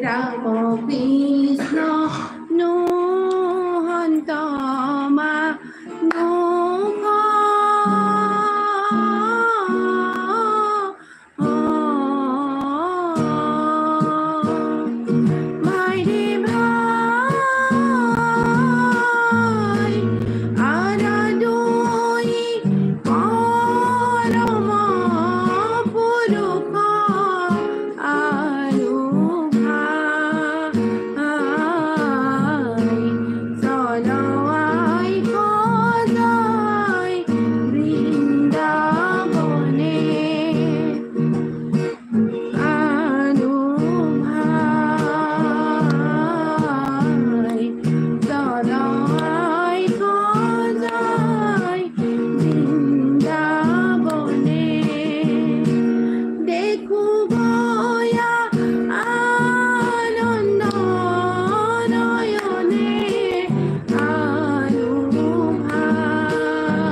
রাম কৃষ্ণ নুহন্তমা নুখ ভাইরে ভাই আরা দুই পরম পুরুষ আরু ভাই চলওয়াই খোঁজাই বৃন্দাবনে আরু ভাই চলওয়াই খোঁজাই বৃন্দাবনে দেখু বয়া আনন্দ নয়নে আরু ভাই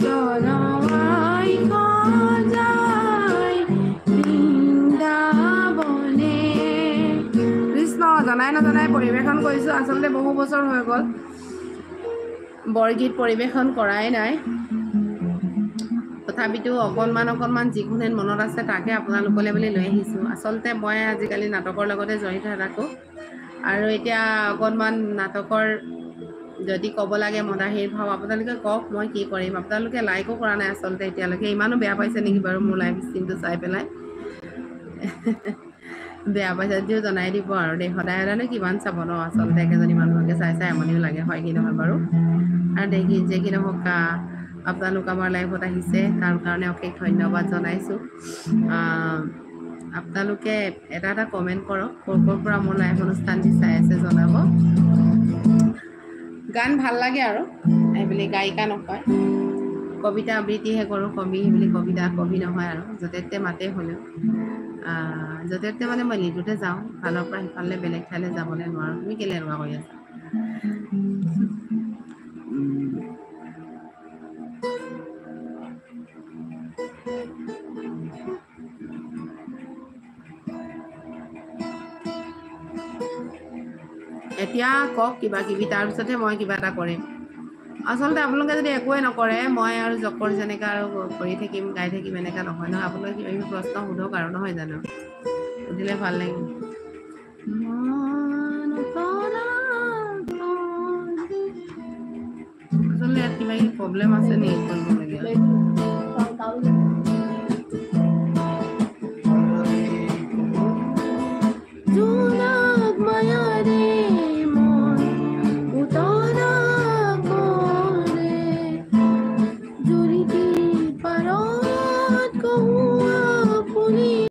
চলওয়াই খোঁজাই বৃন্দাবনে কৃষ্ণ জনাই নজনাই পৰিৱেশন কৰিছোঁ আচলতে বহু বছৰ হৈ গ'ল বৰগীত পৰিৱেশন কৰাই নাই তথাপিতো অকণমান যিখিনি মনত আছে তাকে আপোনালোকলৈ বুলি লৈ আহিছোঁ আচলতে মই আজিকালি নাটকৰ লগতে জড়িত থাকোঁ আৰু এতিয়া অকণমান নাটকৰ যদি ক'ব লাগে মদাহীৰ ভাৱ আপোনালোকে কওক মই কি কৰিম আপোনালোকে লাইকো কৰা নাই আচলতে এতিয়ালৈকে ইমানো বেয়া পাইছে নেকি বাৰু মোৰ লাইভ ষ্ট্ৰীমটো চাই পেলাই বেয়া পাইছে যদিও জনাই দিব আৰু দেই সদায় সদায়নো কিমান চাব ন আচলতে একেজনী মানুহকে চাই চাই আমনিও লাগে হয় কি নহয় বাৰু আৰু দেখি যে কি নহওক আপোনালোক আমাৰ লাইভত আহিছে তাৰ কাৰণে অশেষ ধন্যবাদ জনাইছোঁ আপোনালোকে এটা এটা কমেণ্ট কৰক ক'ৰ পৰা মোৰ লাইভ অনুষ্ঠানটি চাই আছে জনাব গান ভাল লাগে আৰু এইবুলি গায়িকা নহয় কবিতা আবৃত্তিহে কৰোঁ কবি বুলি কবি নহয় আৰু য'তে ত'তে মাতে হ'লেও য'তে ত'তে মানে মই লিডুতে যাওঁ ভালৰ পৰা সিফালে বেলেগ ঠাইলৈ যাবলৈ নোৱাৰোঁ তুমি কেলৈ এনেকুৱা কৰি আছা এতিয়া কওক কিবা কিবি তাৰপিছতহে মই কিবা এটা কৰিম আচলতে আপোনালোকে যদি একোৱে নকৰে মই আৰু জকৰ যেনেকৈ আৰু কৰি থাকিম গাই থাকিম এনেকুৱা নহয় নহয় আপোনালোকে কিবা কিবি প্ৰশ্ন সোধক আৰু নহয় জানো সুধিলে ভাল লাগিব আচলতে ইয়াত কিবা কিবি প্ৰব্লেম আছে নেকি কৰিবলগীয়া